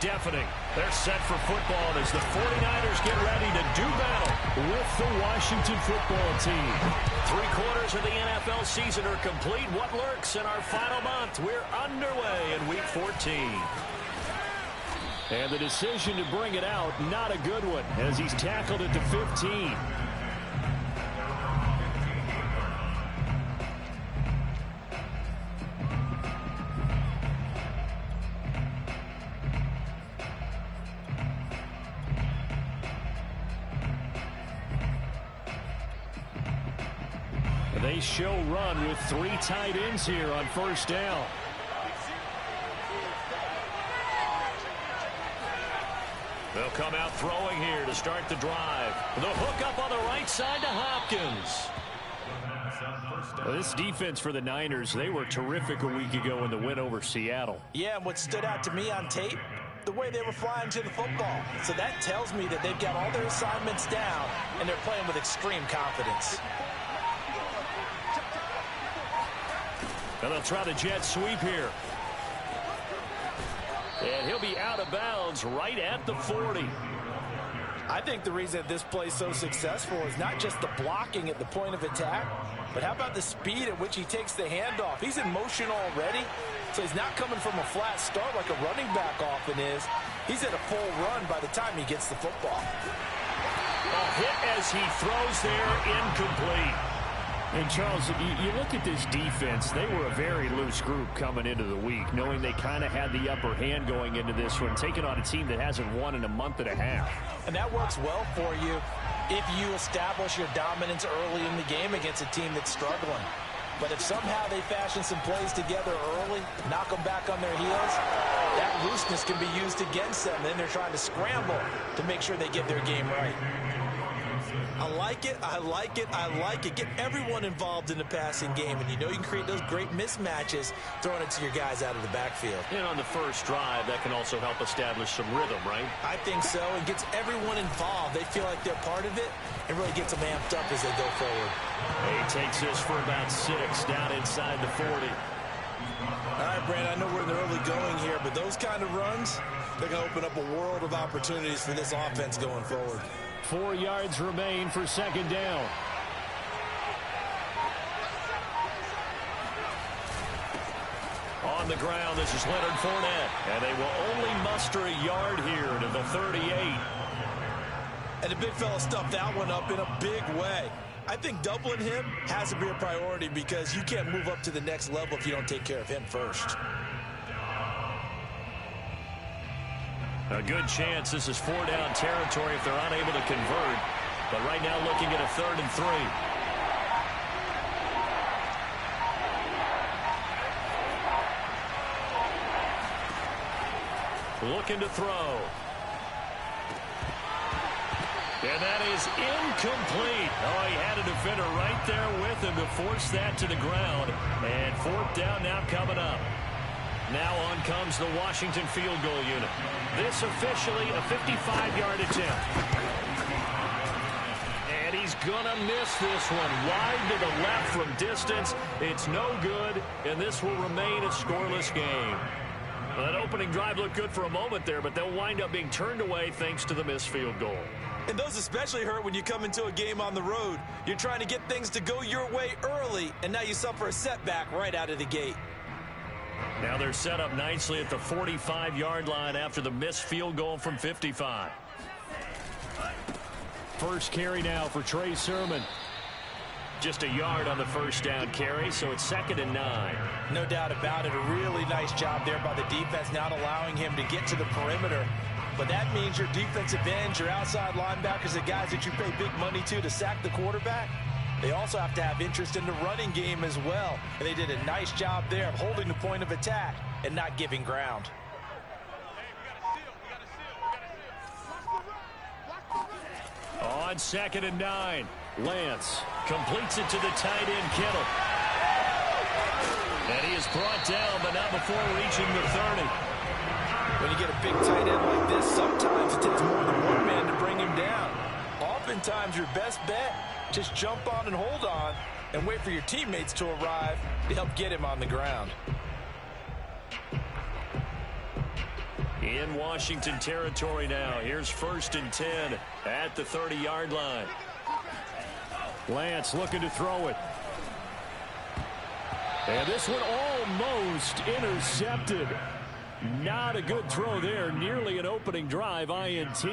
deafening. They're set for football as the 49ers get ready to do battle with the Washington football team. 3/4 of the NFL season are complete. What lurks in our final month? We're underway in Week 14. And the decision to bring it out, not a good one, as he's tackled at the 15. They show run with 3 tight ends here on first down. They'll come out throwing here to start the drive. The hook up on the right side to Hopkins. Well, this defense for the Niners, they were terrific a week ago in the win over Seattle. Yeah, and what stood out to me on tape, the way they were flying to the football. So that tells me that they've got all their assignments down, and they're playing with extreme confidence. And they'll try the jet sweep here. And he'll be out of bounds right at the 40. I think the reason that this play is so successful is not just the blocking at the point of attack, but how about the speed at which he takes the handoff? He's in motion already, so he's not coming from a flat start like a running back often is. He's at a full run by the time he gets the football. A hit as he throws there, incomplete. And, Charles, you look at this defense, they were a very loose group coming into the week, knowing they kind of had the upper hand going into this one, taking on a team that hasn't won in a month and a half. And that works well for you if you establish your dominance early in the game against a team that's struggling. But if somehow they fashion some plays together early, knock them back on their heels, that looseness can be used against them. Then they're trying to scramble to make sure they get their game right. I like it, I like it, I like it. Get everyone involved in the passing game, and you know you can create those great mismatches throwing it to your guys out of the backfield. And on the first drive, that can also help establish some rhythm, right? I think so. It gets everyone involved. They feel like they're part of it and really gets them amped up as they go forward. He takes this for about 6 down inside the 40. All right, Brand, I know we're in the early going here, but those kind of runs, they're going to open up a world of opportunities for this offense going forward. 4 yards remain for second down. On the ground, this is Leonard Fournette. And they will only muster a yard here to the 38. And the big fella stuffed that one up in a big way. I think doubling him has to be a priority because you can't move up to the next level if you don't take care of him first. A good chance this is 4-down territory if they're unable to convert. But right now looking at a 3rd and 3. Looking to throw. And that is incomplete. Oh, he had a defender right there with him to force that to the ground. And 4th down now coming up. Now on comes the Washington field goal unit. This officially a 55-yard attempt. And he's going to miss this one. Wide to the left from distance. It's no good, and this will remain a scoreless game. Well, that opening drive looked good for a moment there, but they'll wind up being turned away thanks to the missed field goal. And those especially hurt when you come into a game on the road. You're trying to get things to go your way early, and now you suffer a setback right out of the gate. Now they're set up nicely at the 45-yard line after the missed field goal from 55. First carry now for Trey Sermon. Just a yard on the first down carry, so it's 2nd and 9. No doubt about it. A really nice job there by the defense, not allowing him to get to the perimeter. But that means your defensive ends, your outside linebackers, the guys that you pay big money to sack the quarterback, they also have to have interest in the running game as well. And they did a nice job there of holding the point of attack and not giving ground. On 2nd and 9, Lance completes it to the tight end, Kittle. And he is brought down, but not before reaching the 30. When you get a big tight end like this, sometimes it takes more than one man to bring him down. Oftentimes, your best bet, just jump on and hold on and wait for your teammates to arrive to help get him on the ground. In Washington territory now. Here's 1st and 10 at the 30-yard line. Lance looking to throw it. And this one almost intercepted. Not a good throw there. Nearly an opening drive INT.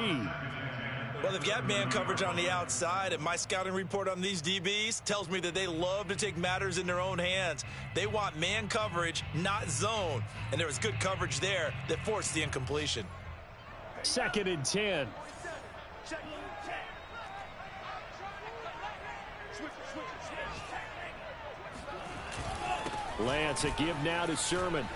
Well, they've got man coverage on the outside, and my scouting report on these DBs tells me that they love to take matters in their own hands. They want man coverage, not zone. And there was good coverage there that forced the incompletion. 2nd and 10. Lance, a give now to Sermon.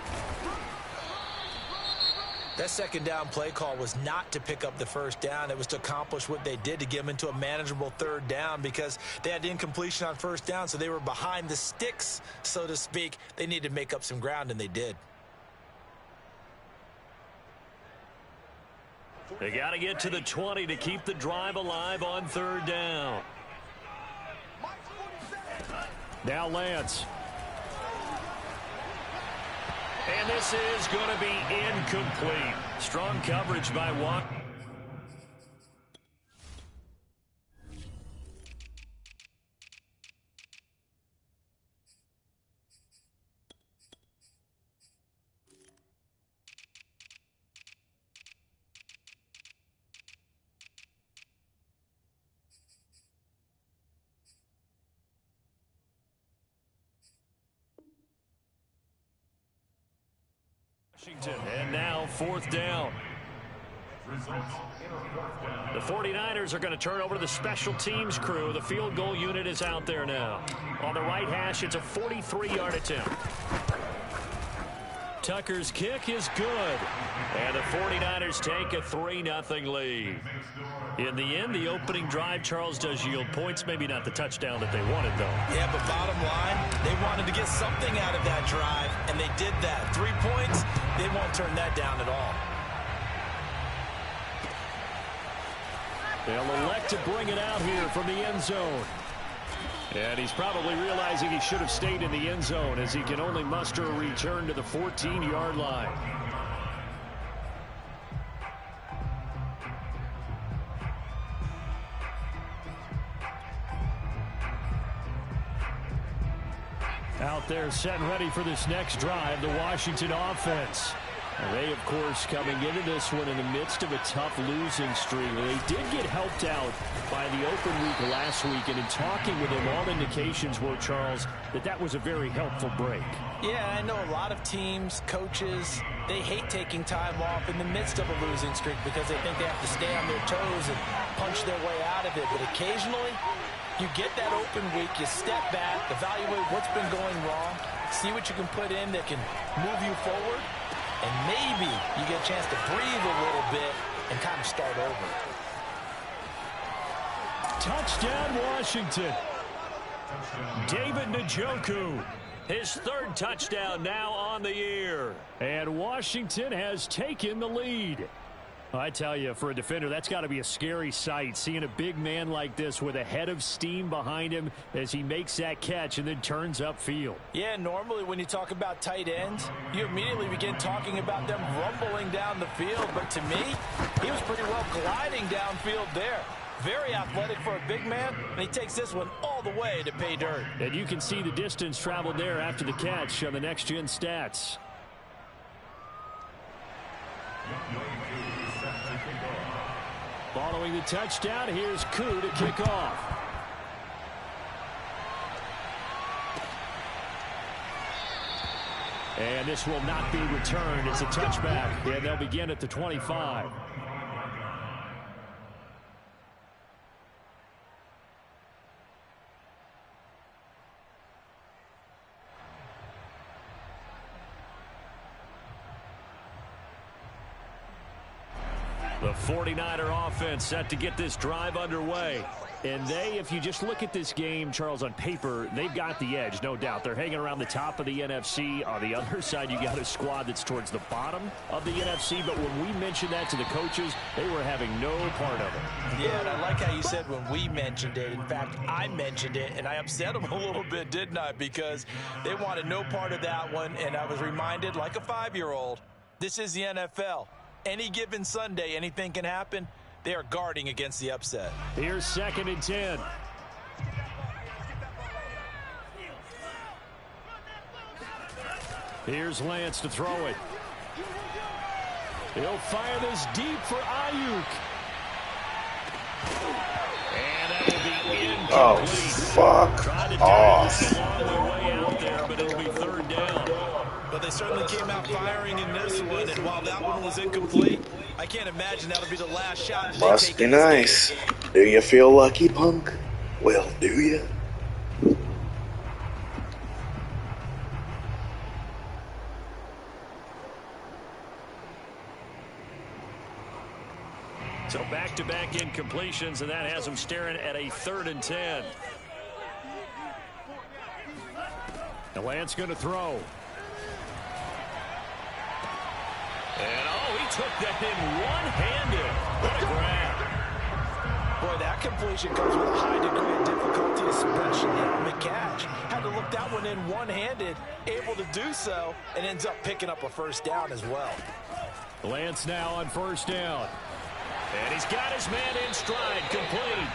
That 2nd down play call was not to pick up the 1st down. It was to accomplish what they did, to get them into a manageable 3rd down, because they had the incompletion on 1st down, so they were behind the sticks, so to speak. They needed to make up some ground, and they did. They got to get to the 20 to keep the drive alive on 3rd down. Now Lance. And this is going to be incomplete. Strong coverage by Watt. And now 4th down. The 49ers are going to turn over to the special teams crew. The field goal unit is out there now. On the right hash, it's a 43-yard attempt. Tucker's kick is good. And the 49ers take a 3-0 lead. In the end, the opening drive, Charles, does yield points. Maybe not the touchdown that they wanted, though. Yeah, but bottom line, they wanted to get something out of that drive, and they did that. 3 points, they won't turn that down at all. They'll elect to bring it out here from the end zone. And he's probably realizing he should have stayed in the end zone, as he can only muster a return to the 14-yard line. Out there set and ready for this next drive, the Washington offense. They, of course, coming into this one in the midst of a tough losing streak. They did get helped out by the open week last week, and in talking with him, all indications were, Charles, that was a very helpful break. Yeah, I know a lot of teams, coaches, they hate taking time off in the midst of a losing streak because they think they have to stay on their toes and punch their way out of it. But occasionally, you get that open week, you step back, evaluate what's been going wrong, see what you can put in that can move you forward, and maybe you get a chance to breathe a little bit and kind of start over. Touchdown, Washington. David Njoku, his 3rd touchdown now on the year. And Washington has taken the lead. I tell you, for a defender, that's got to be a scary sight, seeing a big man like this with a head of steam behind him as he makes that catch and then turns upfield. Yeah, normally when you talk about tight ends, you immediately begin talking about them rumbling down the field. But to me, he was pretty well gliding downfield there. Very athletic for a big man, and he takes this one all the way to pay dirt. And you can see the distance traveled there after the catch on the next-gen stats. Following the touchdown, here's Koo to kick off. And this will not be returned. It's a touchback, and they'll begin at the 25. The 49er offense set to get this drive underway. And they, if you just look at this game, Charles, on paper, they've got the edge, no doubt. They're hanging around the top of the NFC. On the other side, you got a squad that's towards the bottom of the NFC. But when we mentioned that to the coaches, they were having no part of it. Yeah, and I like how you said when we mentioned it. In fact, I mentioned it, and I upset them a little bit, didn't I? Because they wanted no part of that one, and I was reminded, like a 5-year-old, this is the NFL. any given Sunday, anything can happen. They are guarding against the upset. Here's 2nd and 10. Here's Lance to throw it. He'll fire this deep for Ayuk. And that will be incomplete. Oh, fuck off. Way out there, but it'll be 3rd down. But they certainly came out firing in this one, and while that one was incomplete, I can't imagine that'll be the last shot. Must be nice. Do you feel lucky, punk? Well, do you? So back-to-back incompletions, and that has them staring at a 3rd and 10. The Lance going to throw. And, oh, he took that thing one-handed. What a grab. Boy, that completion comes with a high degree of difficulty, especially on the catch. Had to look that one in one-handed, able to do so, and ends up picking up a 1st down as well. Lance now on 1st down. And he's got his man in stride, complete.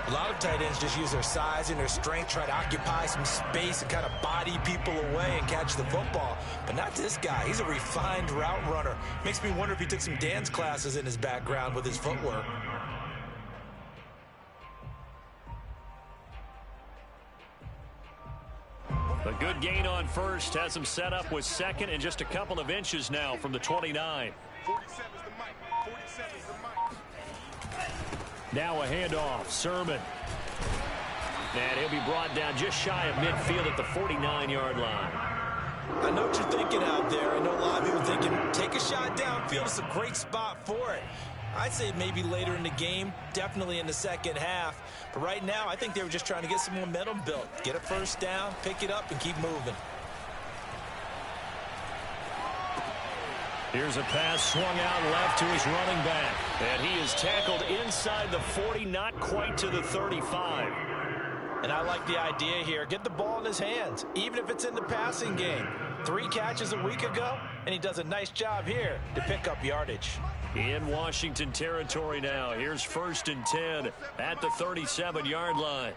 A lot of tight ends just use their size and their strength, try to occupy some space and kind of body people away and catch the football. But not this guy. He's a refined route runner. Makes me wonder if he took some dance classes in his background with his footwork. A good gain on 1st has him set up with 2nd and just a couple of inches now from the 29. Now a handoff. Sermon. And he'll be brought down just shy of midfield at the 49-yard line. I know what you're thinking out there. I know a lot of people thinking, take a shot downfield. It's a great spot for it. I'd say maybe later in the game, definitely in the 2nd half. But right now, I think they were just trying to get some momentum built. Get a 1st down, pick it up, and keep moving. Here's a pass swung out left to his running back. And he is tackled inside the 40, not quite to the 35. And I like the idea here. Get the ball in his hands, even if it's in the passing game. 3 catches a week ago, and he does a nice job here to pick up yardage. In Washington territory now. Here's 1st and 10 at the 37-yard line.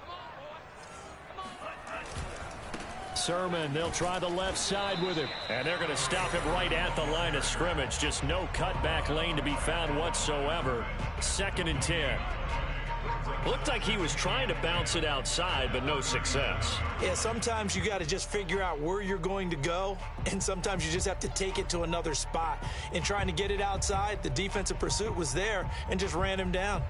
Sermon, they'll try the left side with him. And they're going to stop him right at the line of scrimmage. Just no cutback lane to be found whatsoever. 2nd and 10. Looked like he was trying to bounce it outside, but no success. Yeah, sometimes you got to just figure out where you're going to go, and sometimes you just have to take it to another spot. In trying to get it outside, the defensive pursuit was there and just ran him down.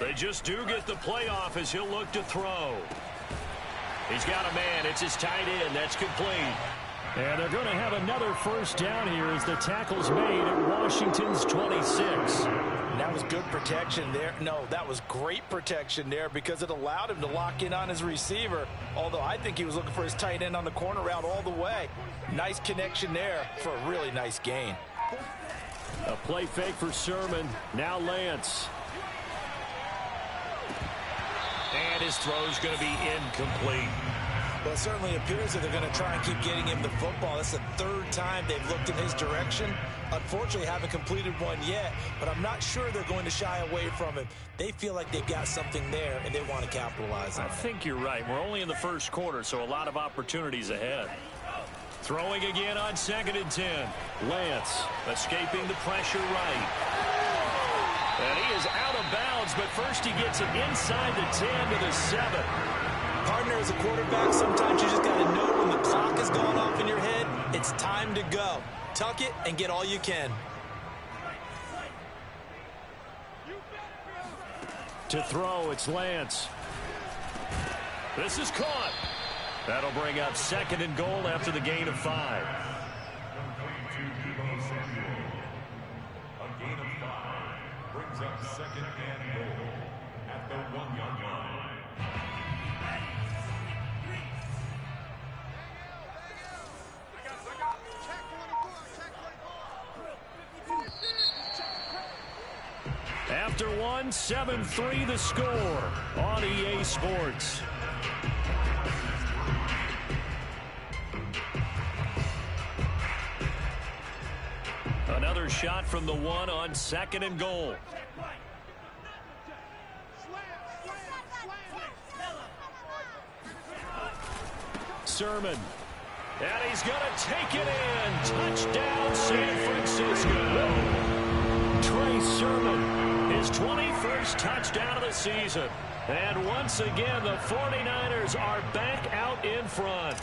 They just do get the playoff as he'll look to throw. He's got a man. It's his tight end. That's complete. And they're going to have another 1st down here as the tackle's made at Washington's 26. That was good protection there. No, that was great protection there because it allowed him to lock in on his receiver, although I think he was looking for his tight end on the corner route all the way. Nice connection there for a really nice gain. A play fake for Sermon. Now Lance. And his throw's going to be incomplete. Well, it certainly appears that they're going to try and keep getting him the football. That's the 3rd time they've looked in his direction. Unfortunately, haven't completed one yet, but I'm not sure they're going to shy away from him. They feel like they've got something there, and they want to capitalize on it. I think you're right. We're only in the 1st quarter, so a lot of opportunities ahead. Throwing again on 2nd and 10. Lance escaping the pressure right. And he is out of bounds, but first he gets it inside the 10 to the 7. Partner, as a quarterback, sometimes you just got to know when the clock is going off in your head, it's time to go. Tuck it and get all you can. To throw, it's Lance. This is caught. That'll bring up 2nd and goal after the gain of 5. second and goal at the 1-yard line. After one, 7-3 the score on EA Sports. Another shot from the one on second and goal. Sermon. And he's going to take it in. Touchdown, San Francisco. Trey Sermon, his 21st touchdown of the season. And once again, the 49ers are back out in front.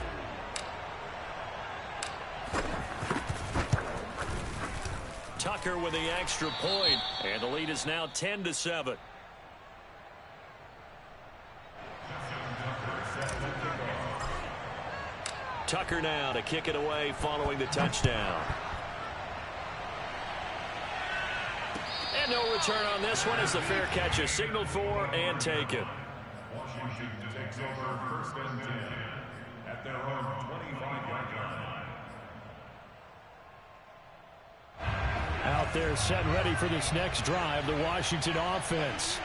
Tucker with the extra point, and the lead is now 10-7. Tucker now to kick it away following the touchdown. And no return on this one as the fair catch is signaled for and taken. Washington takes over first and 10 at their own 25-yard line. Out there set and ready for this next drive, the Washington offense.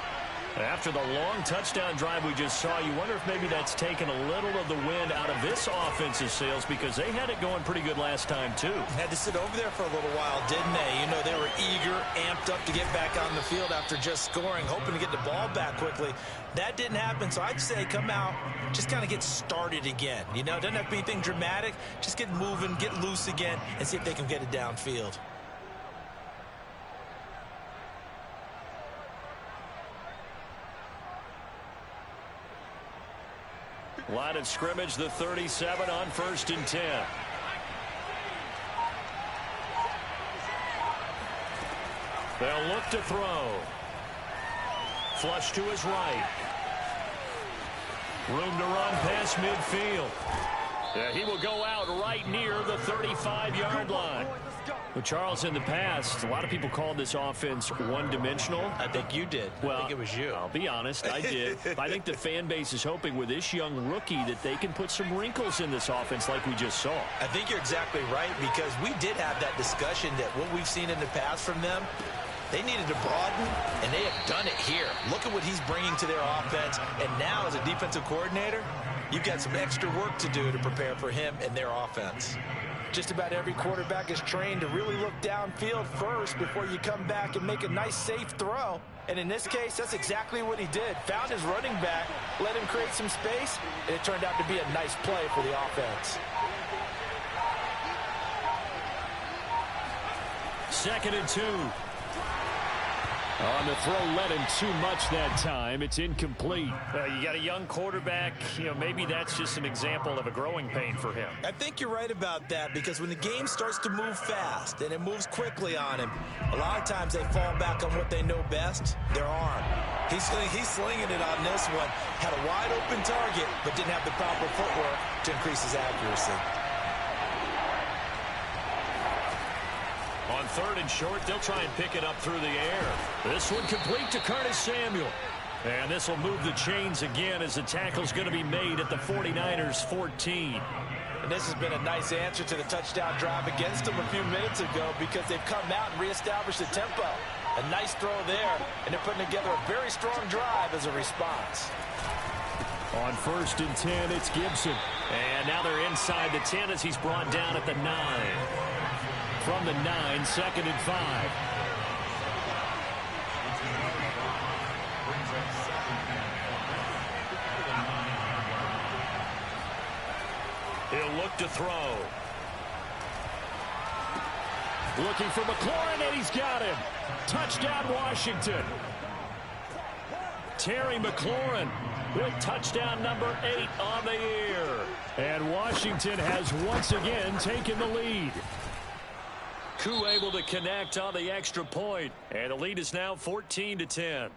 After the long touchdown drive we just saw, you wonder if maybe that's taken a little of the wind out of this offense's sails because they had it going pretty good last time, too. Had to sit over there for a little while, didn't they? You know, they were eager, amped up to get back on the field after just scoring, hoping to get the ball back quickly. That didn't happen, so I'd say come out, just kind of get started again. You know, doesn't have to be anything dramatic. Just get moving, get loose again, and see if they can get it downfield. Line of scrimmage, the 37 on 1st and 10. They'll look to throw. Flush to his right. Room to run past midfield. He will go out right near the 35-yard line. But Charles, in the past, a lot of people called this offense one-dimensional. I think you did. Well, I think it was you. I'll be honest, I did. I think the fan base is hoping with this young rookie that they can put some wrinkles in this offense like we just saw. I think you're exactly right because we did have that discussion that what we've seen in the past from them, they needed to broaden, and they have done it here. Look at what he's bringing to their offense, and now as a defensive coordinator, you've got some extra work to do to prepare for him and their offense. Just about every quarterback is trained to really look downfield first before you come back and make a nice, safe throw. And in this case, that's exactly what he did. Found his running back, let him create some space, and it turned out to be a nice play for the offense. 2nd and 2. On the throw, led him too much that time. It's incomplete. You got a young quarterback. You know, maybe that's just an example of a growing pain for him. I think you're right about that because when the game starts to move fast and it moves quickly on him, a lot of times they fall back on what they know best, their arm. He's slinging it on this one. Had a wide open target, but didn't have the proper footwork to increase his accuracy. On 3rd and short, they'll try and pick it up through the air. This one complete to Curtis Samuel. And this will move the chains again as the tackle's going to be made at the 49ers 14. And this has been a nice answer to the touchdown drive against them a few minutes ago because they've come out and reestablished the tempo. A nice throw there, and they're putting together a very strong drive as a response. On 1st and 10, it's Gibson. And now they're inside the 10 as he's brought down at the 9. From the 9, 2nd and 5. He'll look to throw. Looking for McLaurin, and he's got him. Touchdown, Washington. Terry McLaurin with touchdown number 8 on the year. And Washington has once again taken the lead. Koo able to connect on the extra point, and the lead is now 14-10.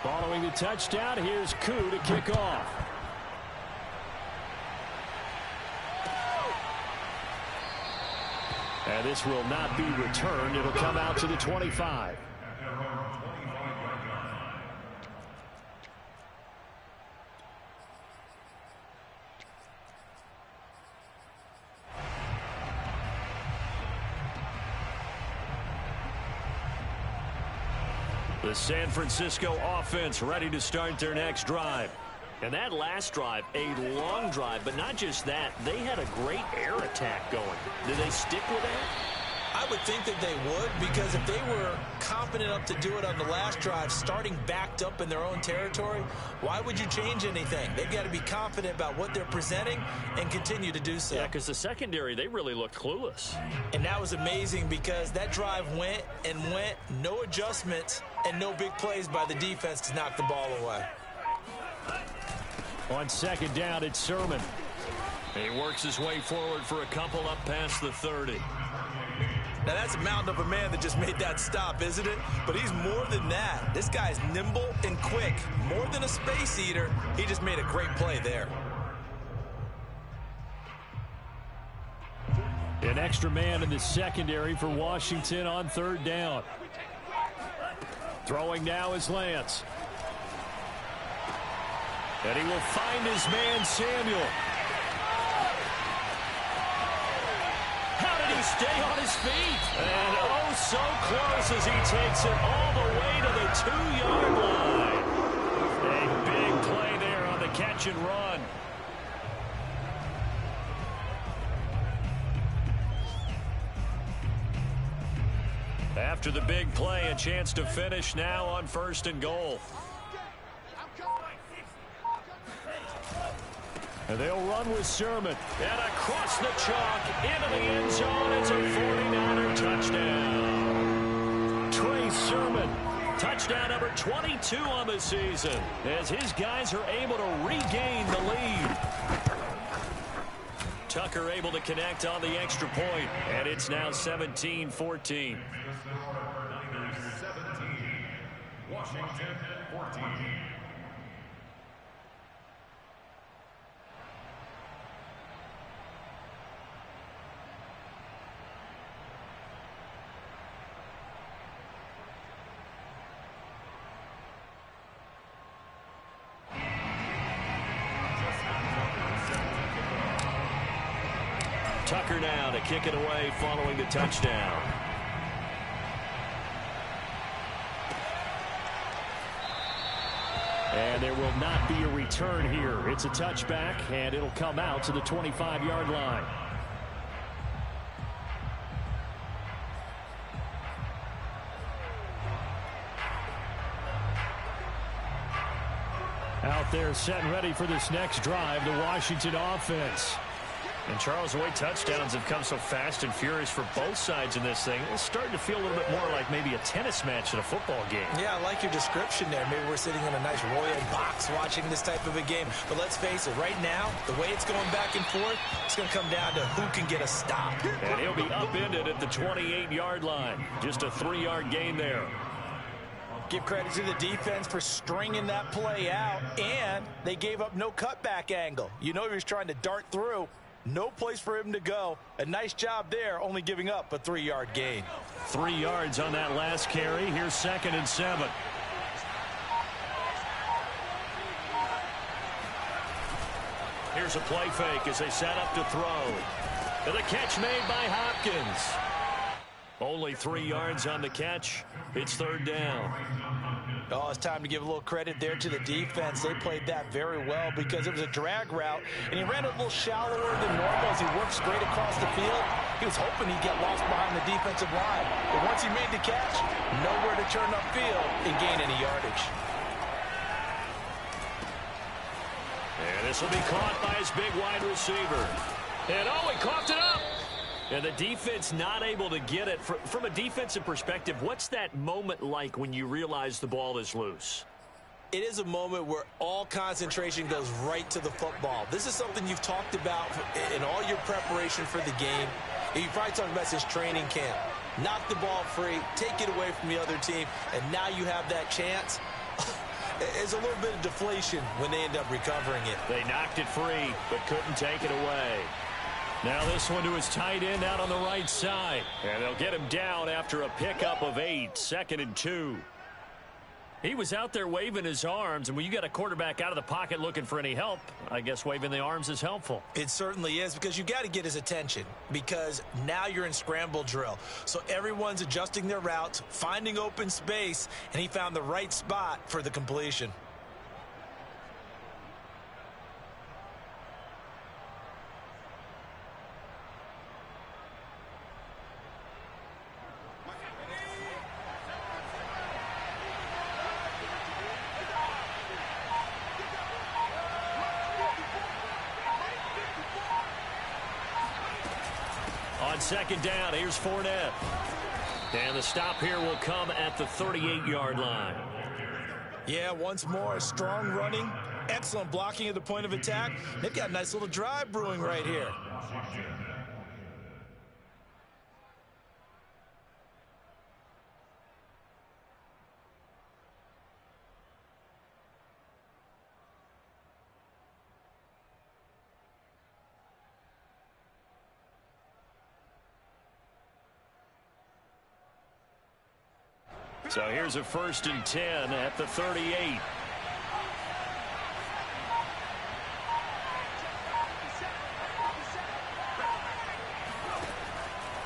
Following the touchdown, here's Koo to kick off. And this will not be returned. It'll come out to the 25. The San Francisco offense ready to start their next drive. And that last drive, a long drive, but not just that. They had a great air attack going. Did they stick with that? I would think that they would, because if they were confident enough to do it on the last drive, starting backed up in their own territory, why would you change anything? They've got to be confident about what they're presenting and continue to do so. Yeah, because the secondary, they really looked clueless. And that was amazing, because that drive went and went, no adjustments, and no big plays by the defense to knock the ball away. On second down, it's Sermon. He works his way forward for a couple up past the 30. Now, that's a mountain of a man that just made that stop, isn't it? But he's more than that. This guy's nimble and quick. More than a space eater, he just made a great play there. An extra man in the secondary for Washington on third down. Throwing now is Lance. And he will find his man, Samuel. How did he stay on his feet? And oh, so close as he takes it all the way to the 2-yard line. A big play there on the catch and run. After the big play, a chance to finish now on 1st and goal. And they'll run with Sermon. And across the chalk into the end zone. It's a 49er touchdown. Trey Sermon, touchdown number 22 on the season, as his guys are able to regain the lead. Tucker able to connect on the extra point, and it's now 17-14. 17, Washington 14. Tucker now to kick it away following the touchdown. And there will not be a return here. It's a touchback, and it'll come out to the 25-yard line. Out there set and ready for this next drive, the Washington offense. And Charles, the way touchdowns have come so fast and furious for both sides in this thing, it's starting to feel a little bit more like maybe a tennis match in a football game. Yeah, I like your description there. Maybe we're sitting in a nice royal box watching this type of a game. But let's face it, right now, the way it's going back and forth, it's going to come down to who can get a stop. And he'll be upended at the 28-yard line. Just a 3-yard gain there. Give credit to the defense for stringing that play out, and they gave up no cutback angle. You know he was trying to dart through. No place for him to go. A nice job there, only giving up a 3-yard gain. 3 yards on that last carry. Here's 2nd and 7. Here's a play fake as they set up to throw. And the catch made by Hopkins. Only 3 yards on the catch. It's 3rd down. Oh, it's time to give a little credit there to the defense. They played that very well because it was a drag route, and he ran a little shallower than normal as he worked straight across the field. He was hoping he'd get lost behind the defensive line. But once he made the catch, nowhere to turn upfield and gain any yardage. And this will be caught by his big wide receiver. And oh, he coughed it up. And the defense not able to get it. From a defensive perspective, what's that moment like when you realize the ball is loose? It is a moment where all concentration goes right to the football. This is something you've talked about in all your preparation for the game. You probably talked about since training camp. knock the ball free, take it away from the other team, and now you have that chance. It's a little bit of deflation when they end up recovering it. They knocked it free, but couldn't take it away. Now this one to his tight end out on the right side. And they'll get him down after a pickup of 8, 2nd and 2. He was out there waving his arms, and when you got a quarterback out of the pocket looking for any help, I guess waving the arms is helpful. It certainly is, because you got to get his attention, because now you're in scramble drill. So everyone's adjusting their routes, finding open space, and he found the right spot for the completion. On 2nd down, here's Fournette. And the stop here will come at the 38-yard line. Yeah, once more, strong running, excellent blocking at the point of attack. They've got a nice little drive brewing right here. So here's a 1st and 10 at the 38.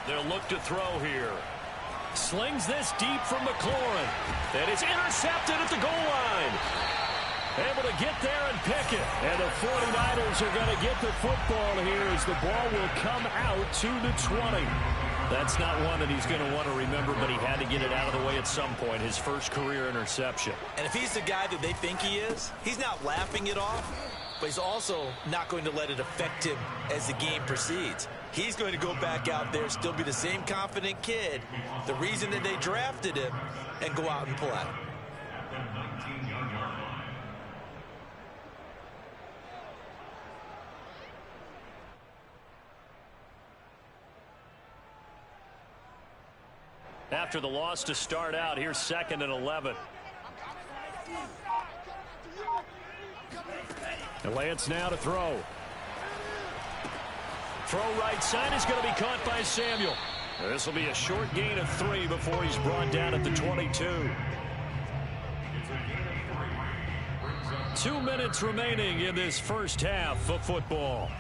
They'll look to throw here. Slings this deep from McLaurin. And it's intercepted at the goal line. Able to get there and pick it. And the 49ers are going to get the football here as the ball will come out to the 20. That's not one that he's going to want to remember, but he had to get it out of the way at some point, his first career interception. And if he's the guy that they think he is, he's not laughing it off, but he's also not going to let it affect him as the game proceeds. He's going to go back out there, still be the same confident kid, the reason that they drafted him, and go out and play. After the loss to start out, here's 2nd and 11. And Lance now to throw. Throw right side is going to be caught by Samuel. This will be a short gain of 3 before he's brought down at the 22. 2 minutes remaining in this first half of football.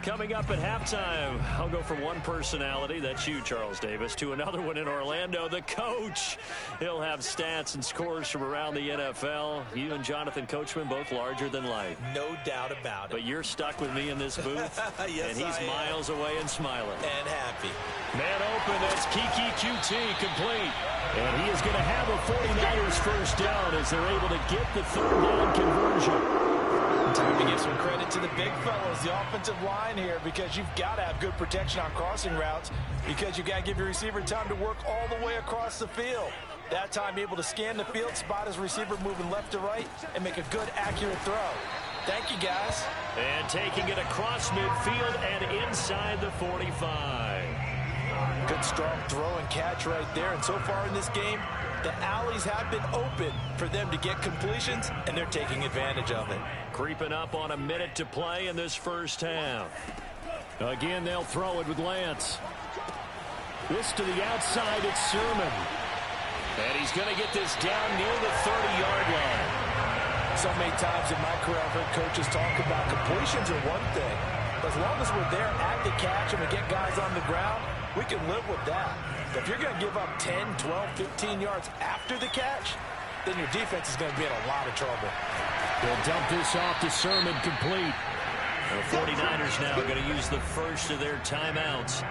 Coming up at halftime, I'll go from one personality, that's you, Charles Davis, to another one in Orlando, the coach. He'll have stats and scores from around the NFL. You and Jonathan Coachman, both larger than life. No doubt about it. But you're stuck with me in this booth, yes, and he's miles away and smiling. And happy. Man open, that's Kiki QT complete. And he is going to have a 49ers first down as they're able to get the 3rd down conversion. Time to give some credit to the big fellas, the offensive line here, because you've got to have good protection on crossing routes, because you've got to give your receiver time to work all the way across the field. That time, be able to scan the field, spot his receiver moving left to right, and make a good, accurate throw. Thank you, guys. And taking it across midfield and inside the 45. Good, strong throw and catch right there. And so far in this game, the alleys have been open for them to get completions, and they're taking advantage of it. Creeping up on a minute to play in this first half. Again, they'll throw it with Lance. This to the outside, it's Sermon. And he's going to get this down near the 30-yard line. So many times in my career, I've heard coaches talk about completions are one thing. But as long as we're there at the catch and we get guys on the ground, we can live with that. But if you're going to give up 10, 12, 15 yards after the catch, then your defense is going to be in a lot of trouble. They'll dump this off to Sermon, complete. The 49ers now going to use the first of their timeouts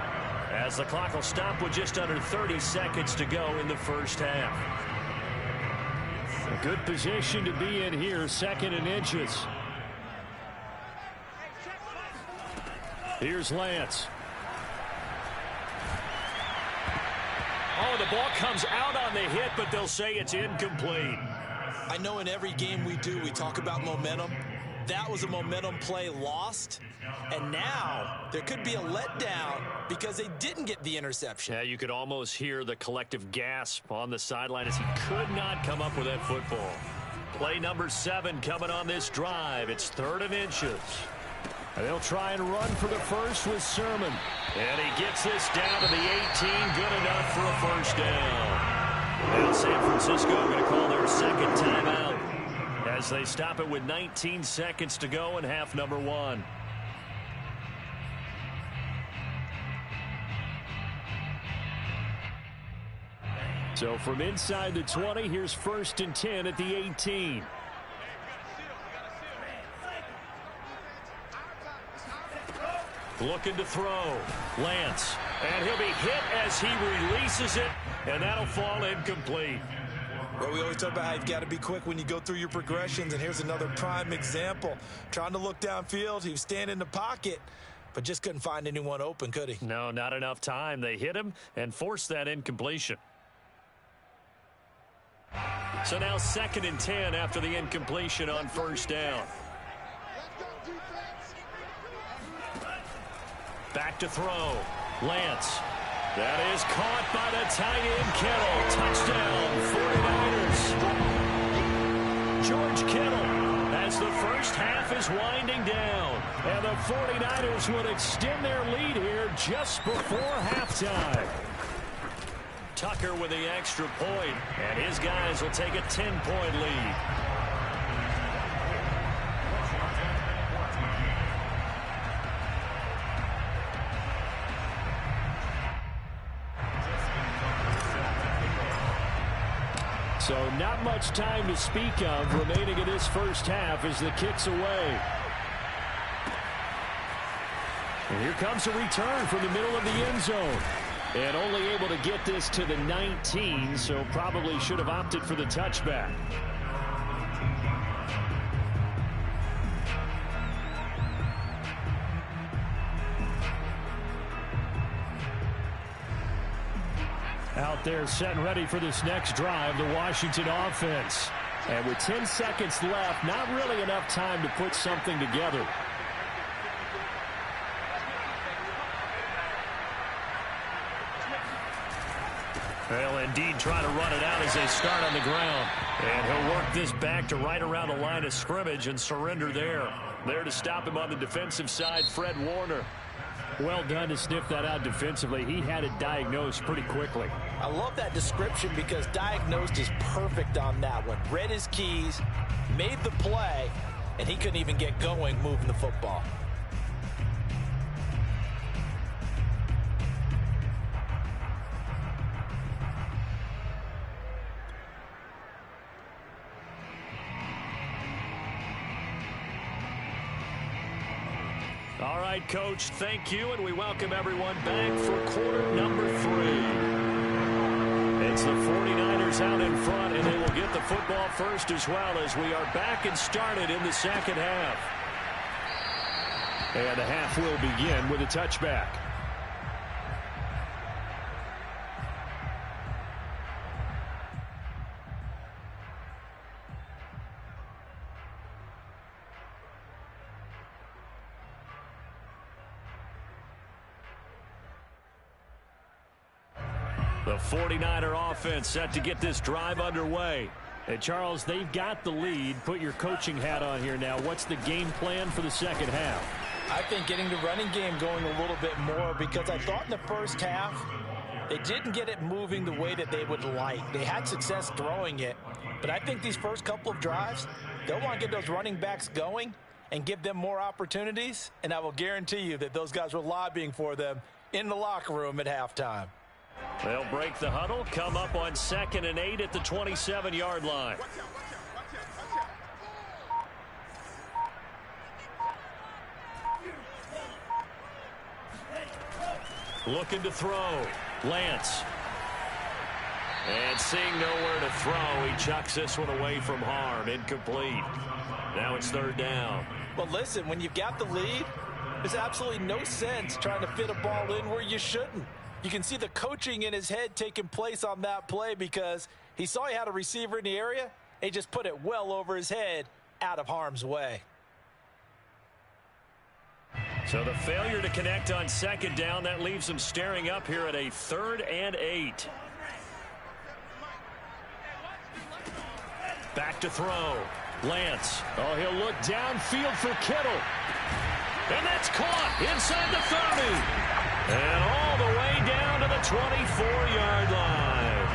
as the clock will stop with just under 30 seconds to go in the first half. A good position to be in here, 2nd and inches. Here's Lance. Oh, the ball comes out on the hit, but they'll say it's incomplete. I know in every game we talk about momentum. That was a momentum play lost. And now there could be a letdown because they didn't get the interception. Yeah, you could almost hear the collective gasp on the sideline as he could not come up with that football. Play number 7 coming on this drive. It's 3rd and inches. And they'll try and run for the first with Sermon. And he gets this down to the 18. Good enough for a first down. Now San Francisco going to call their second timeout as they stop it with 19 seconds to go in half number 1. So from inside the 20, here's 1st and 10 at the 18. Looking to throw. Lance. And he'll be hit as he releases it, and that'll fall incomplete. Well, we always talk about how you've got to be quick when you go through your progressions, and here's another prime example. Trying to look downfield, he was standing in the pocket, but just couldn't find anyone open, could he? No, not enough time. They hit him and forced that incompletion. So now 2nd and 10 after the incompletion on first down. Back to throw. Lance. That is caught by the tight end, Kittle. Touchdown, 49ers. George Kittle, as the first half is winding down. And the 49ers would extend their lead here just before halftime. Tucker with the extra point, and his guys will take a 10-point lead. So not much time to speak of remaining in this first half as the kick's away. And here comes a return from the middle of the end zone. And only able to get this to the 19, so probably should have opted for the touchback. Out there set and ready for this next drive, the Washington offense. And with 10 seconds left, not really enough time to put something together. They'll indeed try to run it out as they start on the ground. And he'll work this back to right around the line of scrimmage and surrender there. There to stop him on the defensive side, Fred Warner. Well done to sniff that out defensively. He had it diagnosed pretty quickly. I love that description because diagnosed is perfect on that one. Read his keys, made the play, and he couldn't even get going moving the football. All right, Coach, thank you, and we welcome everyone back for quarter number 3. It's the 49ers out in front, and they will get the football first as well as we are back and started in the second half. And the half will begin with a touchback. The 49er offense set to get this drive underway. And Charles, they've got the lead. Put your coaching hat on here now. What's the game plan for the second half? I think getting the running game going a little bit more because I thought in the first half they didn't get it moving the way that they would like. They had success throwing it, but I think these first couple of drives, they'll want to get those running backs going and give them more opportunities, and I will guarantee you that those guys were lobbying for them in the locker room at halftime. They'll break the huddle, come up on 2nd and 8 at the 27-yard line. Looking to throw. Lance. And seeing nowhere to throw, he chucks this one away from harm. Incomplete. Now it's 3rd down. Well, listen, when you've got the lead, there's absolutely no sense trying to fit a ball in where you shouldn't. You can see the coaching in his head taking place on that play because he saw he had a receiver in the area. He just put it well over his head, out of harm's way. So the failure to connect on second down, that leaves him staring up here at a 3rd and 8. Back to throw. Lance. Oh, he'll look downfield for Kittle. And that's caught inside the 30. And all the way down to the 24-yard line.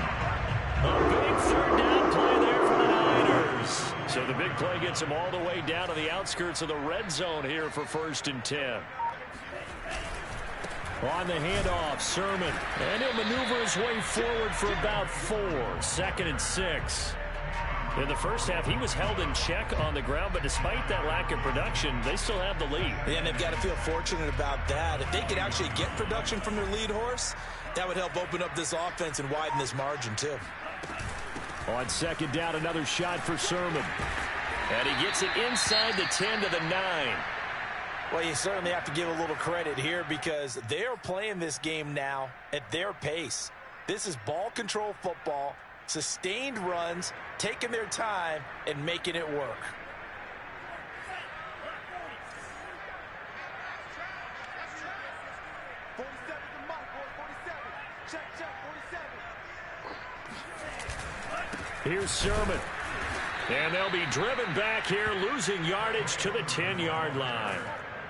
A big 3rd down play there for the Niners. So the big play gets him all the way down to the outskirts of the red zone here for 1st and 10. On the handoff, Sermon. And he'll maneuver his way forward for about 4. 2nd and 6. In the first half, he was held in check on the ground, but despite that lack of production, they still have the lead. Yeah, and they've got to feel fortunate about that. If they could actually get production from their lead horse, that would help open up this offense and widen this margin, too. On 2nd down, another shot for Sermon. And he gets it inside the 10 to the 9. Well, you certainly have to give a little credit here because they're playing this game now at their pace. This is ball control football. Sustained runs, taking their time, and making it work. Here's Sermon. And they'll be driven back here, losing yardage to the 10-yard line.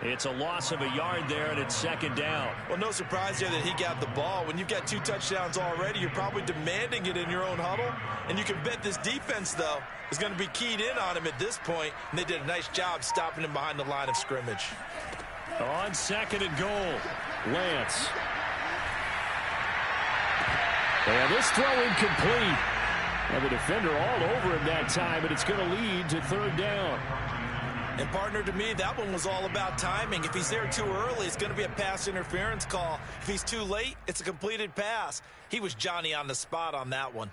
It's a loss of a yard there, and it's 2nd down. Well, no surprise here that he got the ball. When you've got 2 touchdowns already, you're probably demanding it in your own huddle. And you can bet this defense, though, is going to be keyed in on him at this point. And they did a nice job stopping him behind the line of scrimmage. On 2nd and goal, Lance. And this throw incomplete. And the defender all over him that time, and it's going to lead to 3rd down. And, partner, to me, that one was all about timing. If he's there too early, it's going to be a pass interference call. If he's too late, it's a completed pass. He was Johnny on the spot on that one.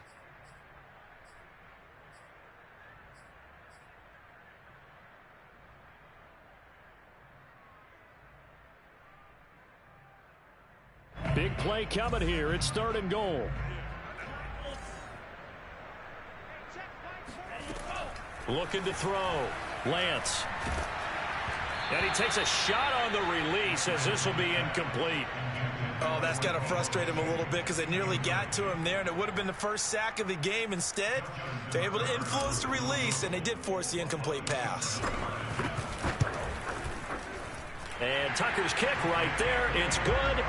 Big play coming here. It's 3rd and goal. Looking to throw. Lance. And he takes a shot on the release as this will be incomplete. Oh, that's got to frustrate him a little bit because they nearly got to him there, and it would have been the first sack of the game. Instead, they're able to influence the release, and they did force the incomplete pass. And Tucker's kick right there. It's good.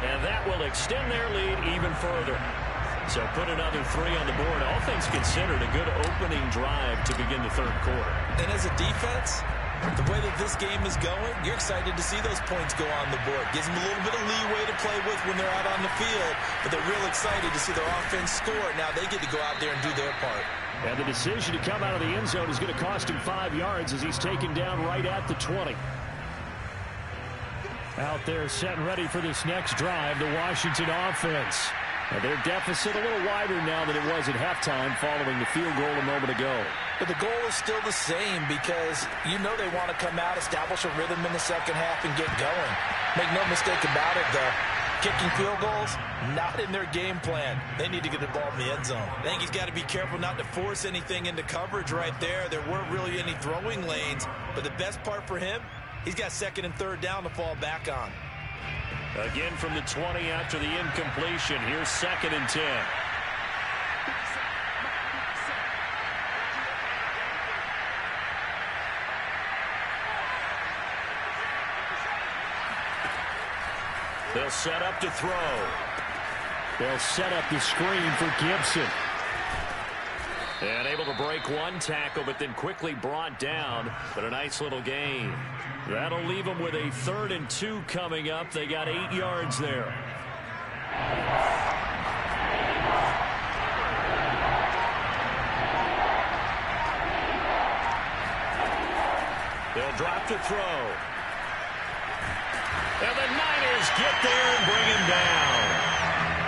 And that will extend their lead even further. So put another 3 on the board. All things considered, a good opening drive to begin the 3rd quarter. And as a defense, the way that this game is going, you're excited to see those points go on the board. Gives them a little bit of leeway to play with when they're out on the field, but they're real excited to see their offense score. Now they get to go out there and do their part. And the decision to come out of the end zone is going to cost him 5 yards as he's taken down right at the 20. Out there set and ready for this next drive, the Washington offense. Now their deficit a little wider now than it was at halftime following the field goal a moment ago. But the goal is still the same because you know they want to come out, establish a rhythm in the second half, and get going. Make no mistake about it, though. Kicking field goals, not in their game plan. They need to get the ball in the end zone. I think he's got to be careful not to force anything into coverage right there. There weren't really any throwing lanes, but the best part for him, he's got 2nd and 3rd down to fall back on. Again from the 20 after the incompletion. Here's 2nd and 10. They'll set up to throw. They'll set up the screen for Gibson. And able to break one tackle, but then quickly brought down. But a nice little gain. That'll leave them with a 3rd and 2 coming up. They got 8 yards there. They'll drop to throw. And the Niners get there and bring him down.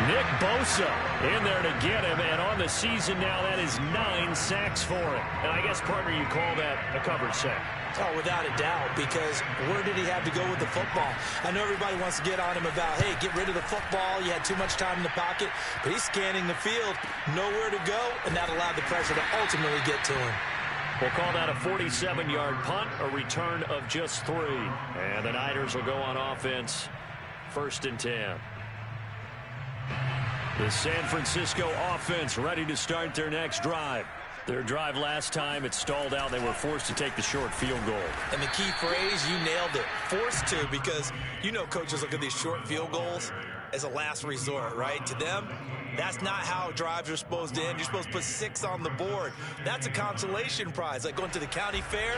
Nick Bosa in there to get him, and on the season now, that is 9 sacks for him. And I guess, partner, you call that a coverage sack. Oh, without a doubt, because where did he have to go with the football? I know everybody wants to get on him about, hey, get rid of the football. You had too much time in the pocket. But he's scanning the field, nowhere to go, and that allowed the pressure to ultimately get to him. We'll call that a 47-yard punt, a return of just 3. And the Niners will go on offense, 1st and 10. The San Francisco offense ready to start their next drive. Their drive last time, it stalled out. They were forced to take the short field goal. And the key phrase, you nailed it, forced to, because you know coaches look at these short field goals as a last resort, right? To them, that's not how drives are supposed to end. You're supposed to put 6 on the board. That's a consolation prize. Like going to the county fair,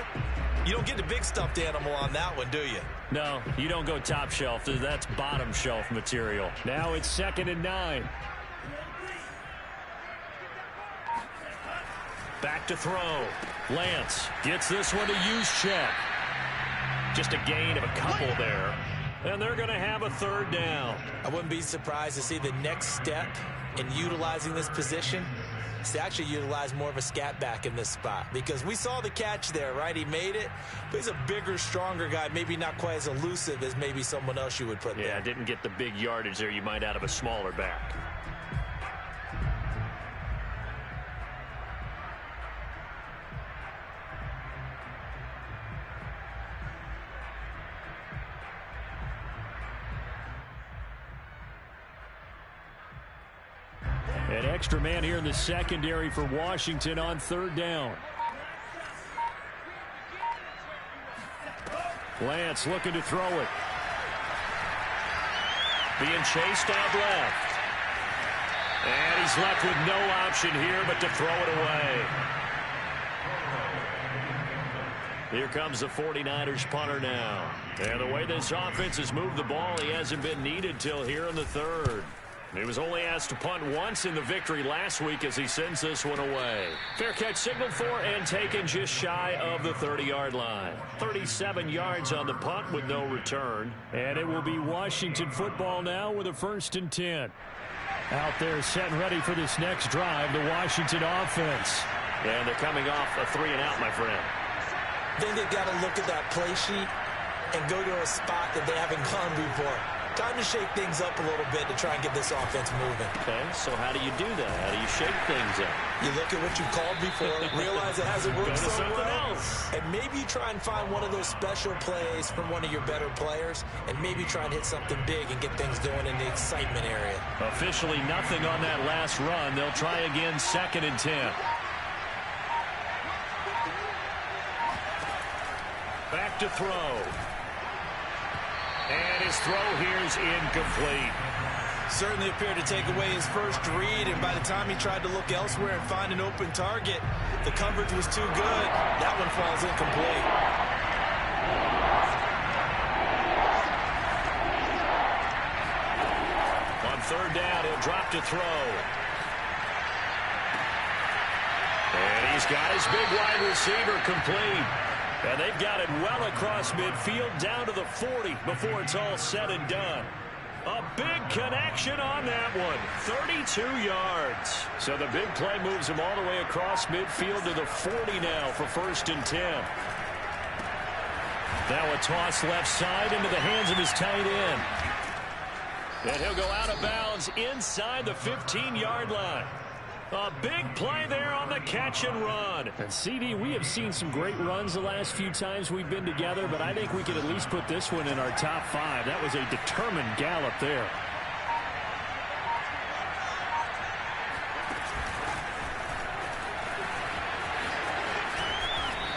you don't get the big stuffed animal on that one, do you? No, you don't go top shelf. That's bottom shelf material. Now it's 2nd and 9. Back to throw. Lance gets this one to Juszczyk. Just a gain of a couple there. And they're going to have a 3rd down. I wouldn't be surprised to see the next step in utilizing this position is to actually utilize more of a scat back in this spot. Because we saw the catch there, right? He made it. But he's a bigger, stronger guy. Maybe not quite as elusive as maybe someone else you would put there. Yeah, didn't get the big yardage there you might out of a smaller back. An extra man here in the secondary for Washington on 3rd down. Lance looking to throw it. Being chased out left. And he's left with no option here but to throw it away. Here comes the 49ers punter now. And the way this offense has moved the ball, he hasn't been needed till here in the 3rd. He was only asked to punt once in the victory last week as he sends this one away. Fair catch signaled for and taken just shy of the 30-yard line. 37 yards on the punt with no return. And it will be Washington football now with a 1st and 10. Out there set and ready for this next drive, the Washington offense. And they're coming off a 3-and-out, my friend. Then they've got to look at that play sheet and go to a spot that they haven't gone before. Time to shake things up a little bit to try and get this offense moving. Okay, so how do you do that? How do you shake things up? You look at what you called before, realize it hasn't worked so well, else. and maybe you try and find one of those special plays from one of your better players, and maybe try and hit something big and get things going in the excitement area. Officially nothing on that last run. They'll try again, 2nd and 10. Back to throw. And his throw here is incomplete. Certainly appeared to take away his first read, and by the time he tried to look elsewhere and find an open target, the coverage was too good. That one falls incomplete. On 3rd down, he'll drop to throw. And he's got his big wide receiver complete. And they've got it well across midfield down to the 40 before it's all said and done. A big connection on that one. 32 yards. So the big play moves him all the way across midfield to the 40 now for 1st and 10. Now a toss left side into the hands of his tight end. And he'll go out of bounds inside the 15-yard line. A big play there on the catch and run. And CD, we have seen some great runs the last few times we've been together, but I think we could at least put this one in our top 5. That was a determined gallop there.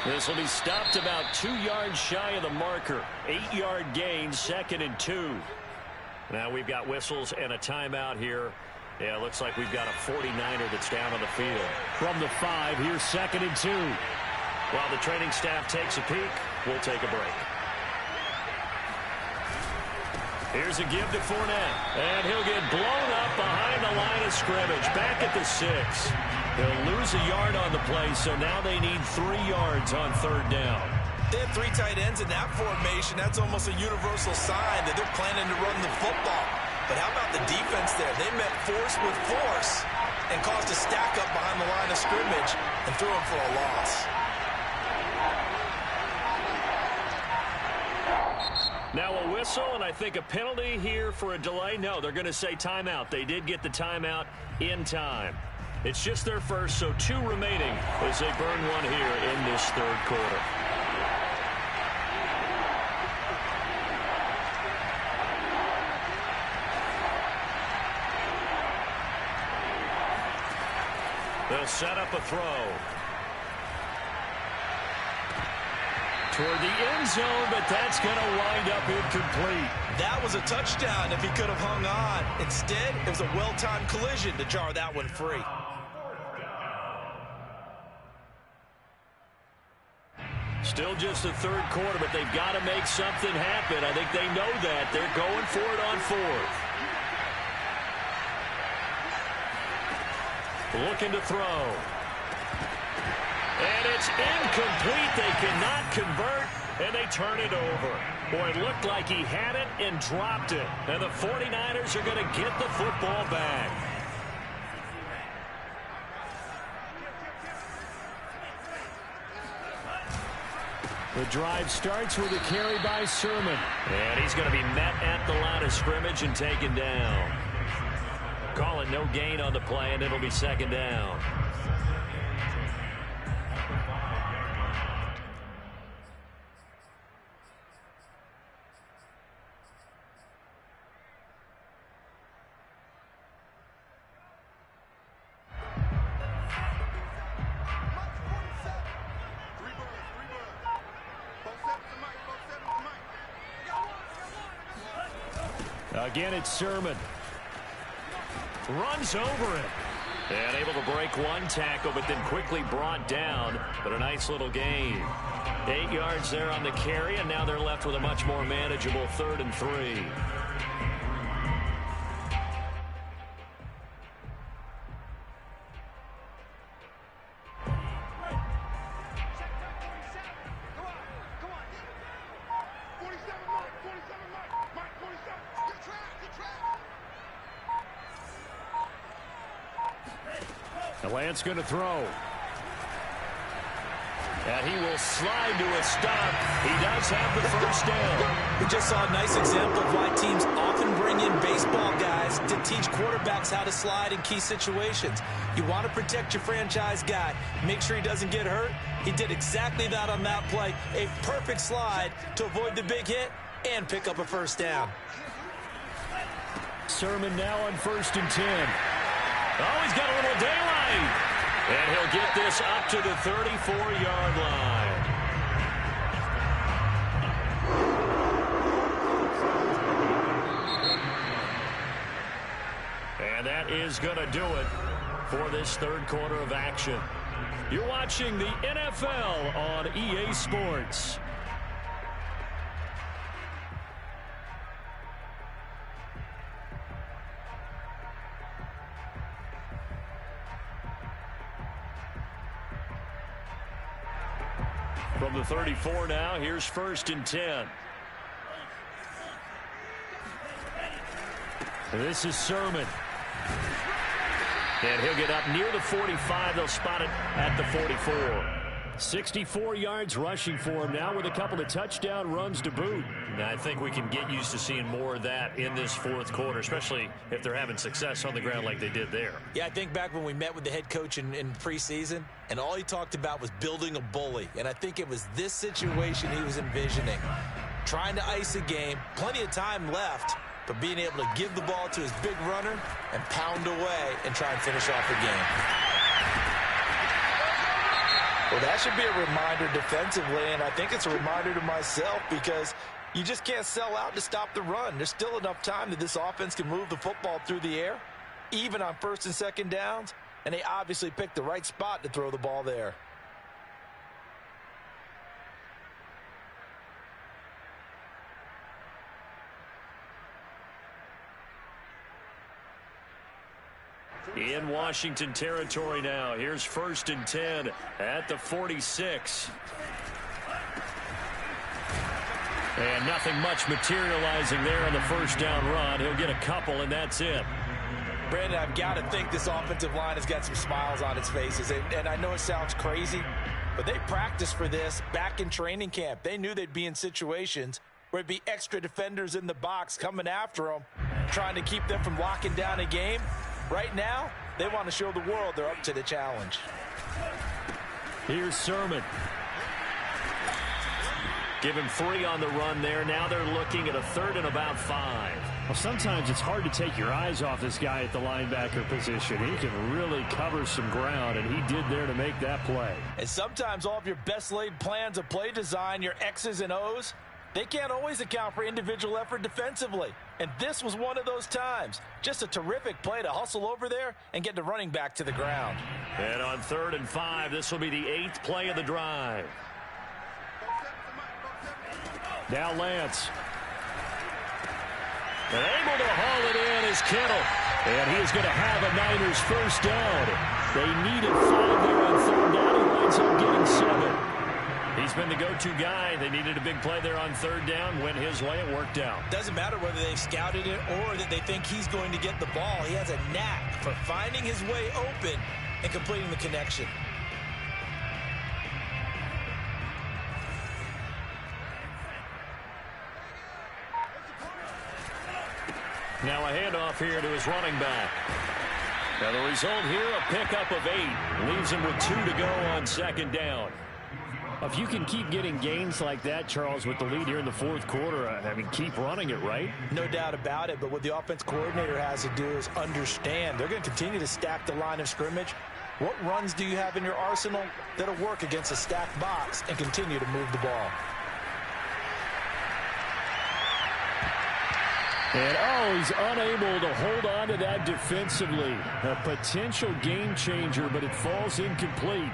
This will be stopped about 2 yards shy of the marker. 8-yard gain, 2nd and 2. Now we've got whistles and a timeout here. Yeah, it looks like we've got a 49er that's down on the field. From the 5, here's 2nd and 2. While the training staff takes a peek, we'll take a break. Here's a give to Fournette. And he'll get blown up behind the line of scrimmage. Back at the 6. He'll lose a yard on the play, so now they need 3 yards on 3rd down. They have 3 tight ends in that formation. That's almost a universal sign that they're planning to run the football. But how about the defense there? They met force with force and caused a stack up behind the line of scrimmage and threw him for a loss. Now a whistle, and I think a penalty here for a delay. No, they're going to say timeout. They did get the timeout in time. It's just their first, so 2 remaining as they burn one here in this third quarter. They'll set up a throw. Toward the end zone, but that's going to wind up incomplete. That was a touchdown if he could have hung on. Instead, it was a well-timed collision to jar that one free. Still just the third quarter, but they've got to make something happen. I think they know that. They're going for it on 4th. Looking to throw. And it's incomplete. They cannot convert, and they turn it over. Boy, it looked like he had it and dropped it. And the 49ers are going to get the football back. The drive starts with a carry by Sermon. And he's going to be met at the line of scrimmage and taken down. Call it no gain on the play, and it'll be second down. Again, it's Sermon. Runs over it. And able to break one tackle, but then quickly brought down. But a nice little gain. 8 yards there on the carry, and now they're left with a much more manageable 3rd and 3. Lance going to throw. And he will slide to a stop. He does have the first down. We just saw a nice example of why teams often bring in baseball guys to teach quarterbacks how to slide in key situations. You want to protect your franchise guy. Make sure he doesn't get hurt. He did exactly that on that play. A perfect slide to avoid the big hit and pick up a first down. Sermon now on 1st and 10. Oh, he's got a little daylight. And he'll get this up to the 34-yard line. And that is going to do it for this third quarter of action. You're watching the NFL on EA Sports. From the 34 now, here's 1st and 10. This is Sermon. And he'll get up near the 45. They'll spot it at the 44. 64 yards rushing for him now with a couple of touchdown runs to boot. Now, I think we can get used to seeing more of that in this fourth quarter, especially if they're having success on the ground like they did there. Yeah, I think back when we met with the head coach in preseason, and all he talked about was building a bully. And I think it was this situation he was envisioning. Trying to ice a game, plenty of time left, but being able to give the ball to his big runner and pound away and try and finish off the game. Well, that should be a reminder defensively, and I think it's a reminder to myself because you just can't sell out to stop the run. There's still enough time that this offense can move the football through the air, even on 1st and 2nd downs, and they obviously picked the right spot to throw the ball there. In Washington territory now. Here's 1st and 10 at the 46. And nothing much materializing there on the first down run. He'll get a couple, and that's it. Brandon, I've got to think this offensive line has got some smiles on its faces. And I know it sounds crazy, but they practiced for this back in training camp. They knew they'd be in situations where it'd be extra defenders in the box coming after them, trying to keep them from locking down a game. Right now, they want to show the world they're up to the challenge. Here's Sermon. Give him 3 on the run there. Now they're looking at a 3rd and about 5. Well, sometimes it's hard to take your eyes off this guy at the linebacker position. He can really cover some ground, and he did there to make that play. And sometimes all of your best laid plans of play design, your X's and O's, they can't always account for individual effort defensively. And this was one of those times. Just a terrific play to hustle over there and get the running back to the ground. And on 3rd and 5, this will be the 8th play of the drive. Now Lance. And able to haul it in is Kittle. And he is going to have a Niners first down. They needed 5 there on 3rd down. He winds up getting 7. He's been the go-to guy. They needed a big play there on 3rd down. Went his way. It worked out. Doesn't matter whether they've scouted it or that they think he's going to get the ball. He has a knack for finding his way open and completing the connection. Now a handoff here to his running back. Now the result here, a pickup of 8. Leaves him with 2 to go on 2nd down. If you can keep getting gains like that, Charles, with the lead here in the 4th quarter, I mean, keep running it, right? No doubt about it, but what the offense coordinator has to do is understand. They're going to continue to stack the line of scrimmage. What runs do you have in your arsenal that'll work against a stacked box and continue to move the ball? And, oh, he's unable to hold on to that defensively. A potential game changer, but it falls incomplete.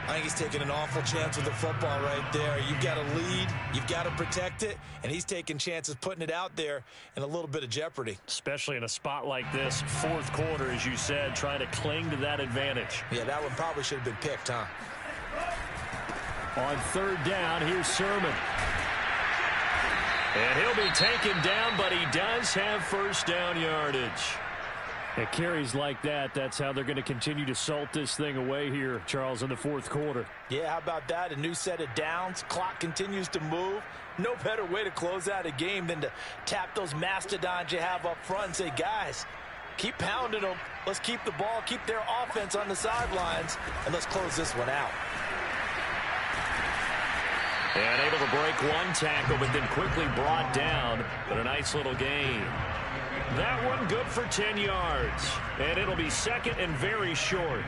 I think he's taking an awful chance with the football right there. You've got to lead, you've got to protect it, and he's taking chances putting it out there in a little bit of jeopardy. Especially in a spot like this, 4th quarter, as you said, trying to cling to that advantage. Yeah, that one probably should have been picked, huh? On 3rd down, here's Sermon. And he'll be taken down, but he does have first down yardage. At carries like that, that's how they're going to continue to salt this thing away here, Charles, in the 4th quarter. Yeah, how about that? A new set of downs. Clock continues to move. No better way to close out a game than to tap those mastodons you have up front and say, guys, keep pounding them. Let's keep the ball, keep their offense on the sidelines, and let's close this one out. And able to break 1 tackle, but then quickly brought down. But a nice little gain. That one good for 10 yards. And it'll be 2nd and very short.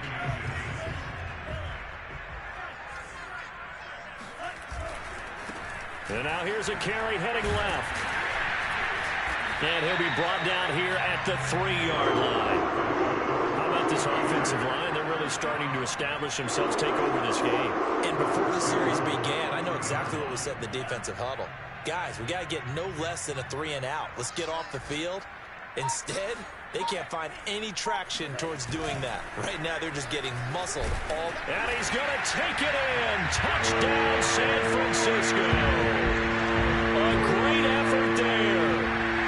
And now here's a carry heading left. And he'll be brought down here at the 3-yard line. How about this offensive line? They're really starting to establish themselves, take over this game. And before the series began, I know exactly what we said in the defensive huddle. Guys, we got to get no less than a 3-and-out. Let's get off the field. Instead, they can't find any traction towards doing that. Right now, they're just getting muscled all. And he's going to take it in. Touchdown, San Francisco. A great effort there.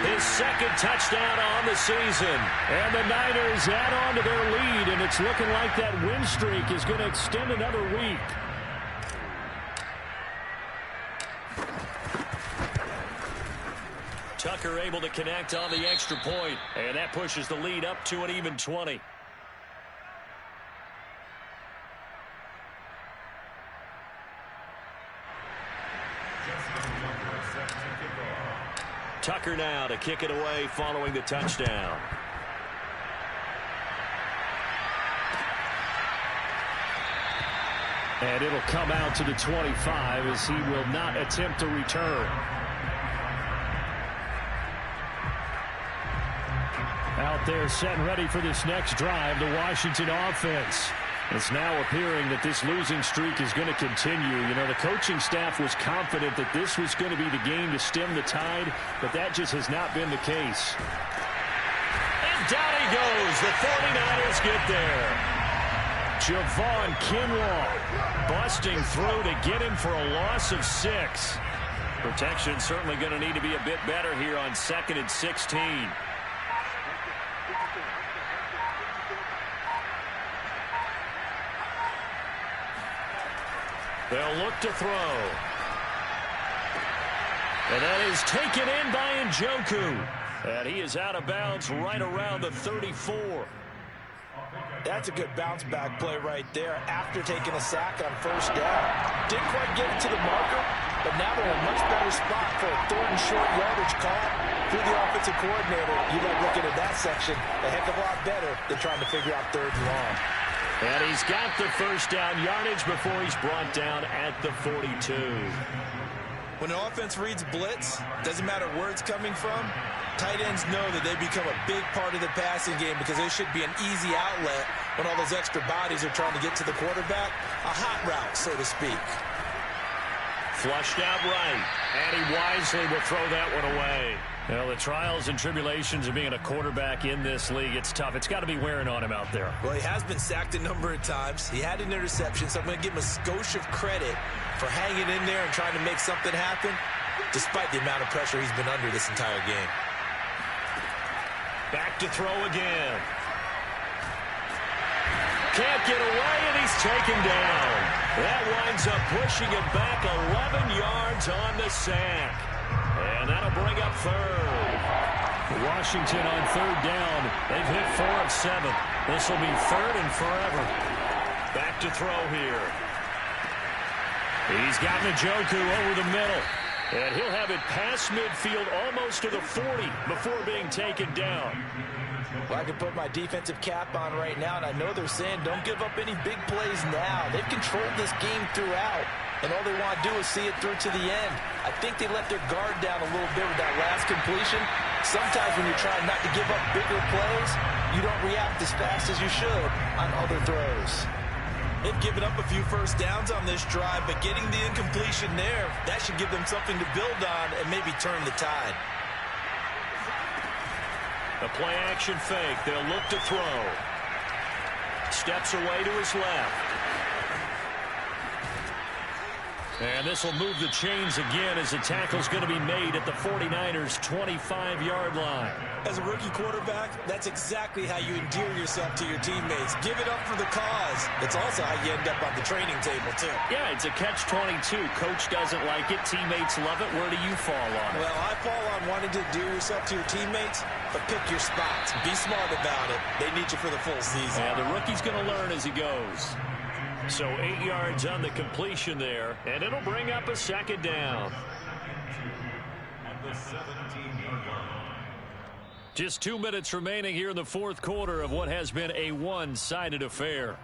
His 2nd touchdown on the season. And the Niners add on to their lead, and it's looking like that win streak is going to extend another week. Tucker able to connect on the extra point, and that pushes the lead up to an even 20. Tucker now to kick it away following the touchdown. And it'll come out to the 25 as he will not attempt to return. Out there set and ready for this next drive, the Washington offense. It's now appearing that this losing streak is going to continue. You know, the coaching staff was confident that this was going to be the game to stem the tide, but that just has not been the case. And down he goes. The 49ers get there. Javon Kinlaw busting through to get him for a loss of 6. Protection certainly going to need to be a bit better here on 2nd and 16. They'll look to throw. And that is taken in by Njoku. And he is out of bounds right around the 34. That's a good bounce-back play right there after taking a sack on first down. Didn't quite get it to the marker, but now they're in a much better spot for a 3rd and short yardage call. Through the offensive coordinator, you like looking at that section a heck of a lot better than trying to figure out 3rd and long. And he's got the first down yardage before he's brought down at the 42. When an offense reads blitz, doesn't matter where it's coming from, tight ends know that they become a big part of the passing game because they should be an easy outlet when all those extra bodies are trying to get to the quarterback. A hot route, so to speak. Flushed out right, and he wisely will throw that one away. Well, the trials and tribulations of being a quarterback in this league, it's tough. It's got to be wearing on him out there. Well, he has been sacked a number of times. He had an interception, so I'm going to give him a skosh of credit for hanging in there and trying to make something happen, despite the amount of pressure he's been under this entire game. Back to throw again. Can't get away, and he's taken down. That winds up pushing him back 11 yards on the sack. And that'll bring up 3rd. Washington on 3rd down. They've hit 4 of 7. This will be 3rd and forever. Back to throw here. He's got Njoku over the middle. And he'll have it past midfield almost to the 40 before being taken down. Well, I can put my defensive cap on right now, and I know they're saying don't give up any big plays now. They've controlled this game throughout, and all they want to do is see it through to the end. I think they let their guard down a little bit with that last completion. Sometimes when you're trying not to give up bigger plays, you don't react as fast as you should on other throws. They've given up a few first downs on this drive, but getting the incompletion there, that should give them something to build on and maybe turn the tide. A play-action fake. They'll look to throw. Steps away to his left. And this will move the chains again as the tackle's going to be made at the 49ers' 25-yard line. As a rookie quarterback, that's exactly how you endear yourself to your teammates. Give it up for the cause. It's also how you end up on the training table, too. Yeah, it's a catch-22. Coach doesn't like it. Teammates love it. Where do you fall on it? Well, I fall on wanting to endear yourself to your teammates, but pick your spots. Be smart about it. They need you for the full season. Yeah, the rookie's going to learn as he goes. So 8 yards on the completion there, and it'll bring up a 2nd down. Just 2 minutes remaining here in the 4th quarter of what has been a one-sided affair.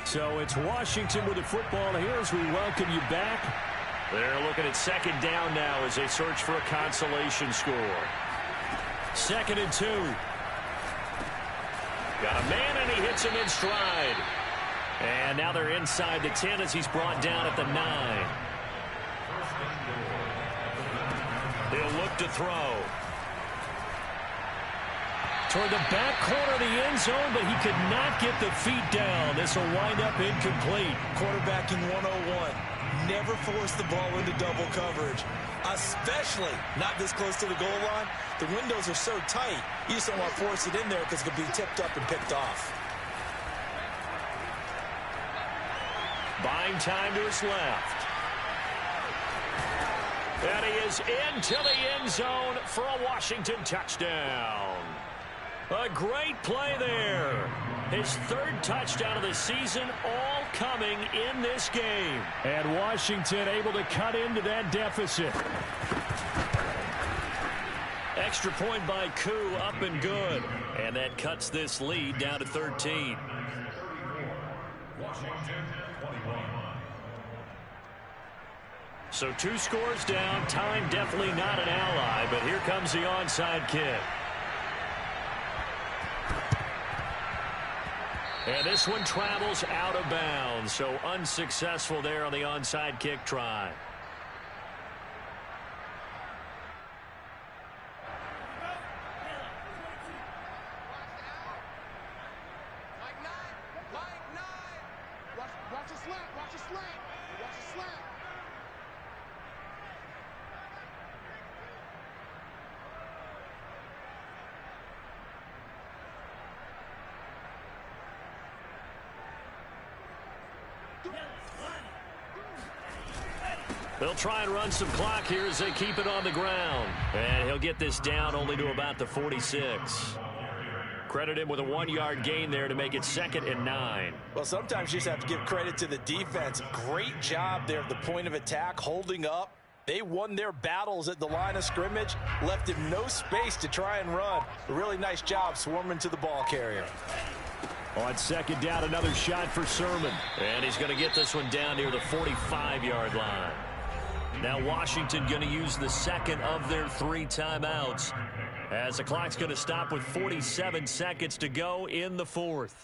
So it's Washington with the football here as we welcome you back. They're looking at 2nd down now as they search for a consolation score. 2nd and 2. Got a man, and he hits him in stride. And now they're inside the 10 as he's brought down at the 9. He'll look to throw. Toward the back corner of the end zone, but he could not get the feet down. This will wind up incomplete. Quarterbacking 101. Never force the ball into double coverage, especially not this close to the goal line. The windows are so tight, you just don't want to force it in there because it could be tipped up and picked off. Buying time to his left. And he is into the end zone for a Washington touchdown. A great play there. His 3rd touchdown of the season, all coming in this game. And Washington able to cut into that deficit. Extra point by Koo, up and good. And that cuts this lead down to 13. So 2 scores down. Time definitely not an ally, but here comes the onside kick. And this one travels out of bounds, so unsuccessful there on the onside kick try. They'll try and run some clock here as they keep it on the ground. And he'll get this down only to about the 46. Credit him with a 1-yard gain there to make it 2nd and 9. Well, sometimes you just have to give credit to the defense. Great job there at the point of attack, holding up. They won their battles at the line of scrimmage, left him no space to try and run. A really nice job swarming to the ball carrier. On 2nd down, another shot for Sermon. And he's going to get this one down near the 45-yard line. Now Washington going to use the 2nd of their 3 timeouts as the clock's going to stop with 47 seconds to go in the 4th.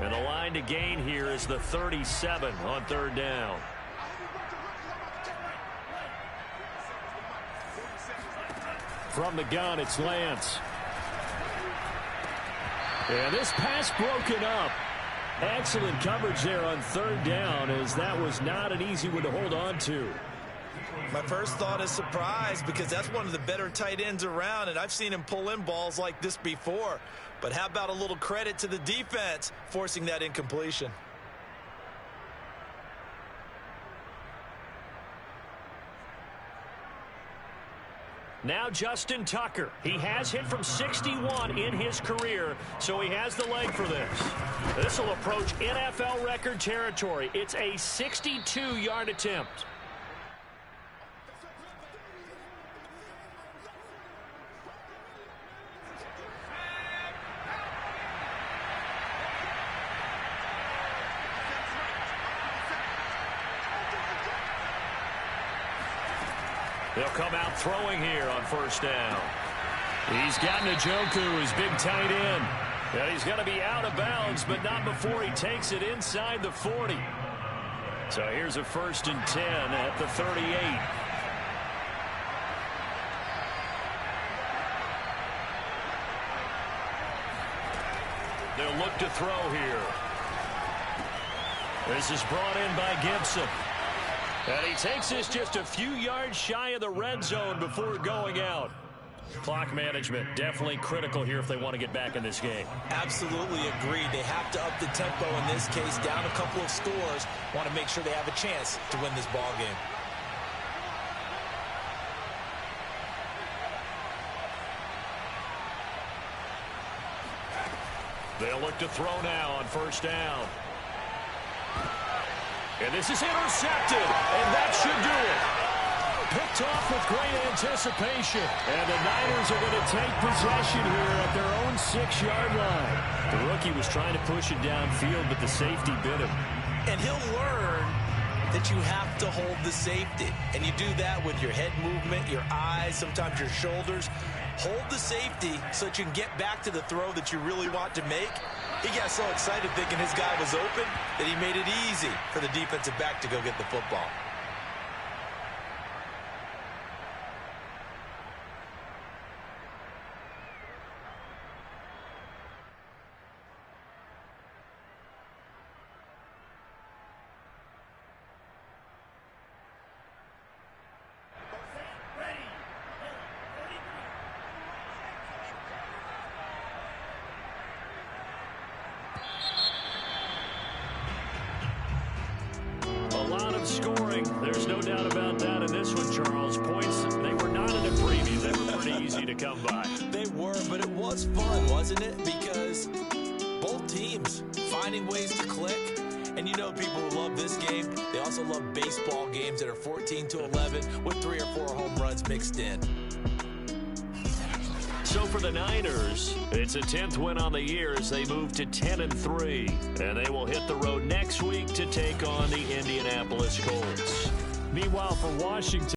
And the line to gain here is the 37 on 3rd down. From the gun, it's Lance. And this pass broken up. Excellent coverage there on 3rd down, as that was not an easy one to hold on to. My first thought is surprise, because that's one of the better tight ends around, and I've seen him pull in balls like this before. But how about a little credit to the defense forcing that incompletion? Now Justin Tucker. He has hit from 61 in his career, so he has the leg for this. This will approach NFL record territory. It's a 62-yard attempt. They'll come out throwing here on 1st down. He's got Njoku, his big tight end. And he's going to be out of bounds, but not before he takes it inside the 40. So here's a 1st and 10 at the 38. They'll look to throw here. This is brought in by Gibson. And he takes this just a few yards shy of the red zone before going out. Clock management definitely critical here if they want to get back in this game. Absolutely agreed. They have to up the tempo in this case, down a couple of scores. Want to make sure they have a chance to win this ball game. They'll look to throw now on 1st down. And this is intercepted, and that should do it. Picked off with great anticipation. And the Niners are going to take possession here at their own 6-yard line. The rookie was trying to push it downfield, but the safety bit him. And he'll learn that you have to hold the safety. And you do that with your head movement, your eyes, sometimes your shoulders. Hold the safety so that you can get back to the throw that you really want to make. He got so excited thinking his guy was open that he made it easy for the defensive back to go get the football. Scoring. There's no doubt about that in this one, Charles. Points, they were not in a preview. They were pretty easy to come by. They were, but it was fun, wasn't it? Because both teams finding ways to click. And you know people who love this game, they also love baseball games that are 14-11 with 3 or 4 home runs mixed in. So for the Niners, it's a 10th win on the year as they move to 10-3. And they will hit the road next week to take on the Indianapolis Colts. Meanwhile, for Washington,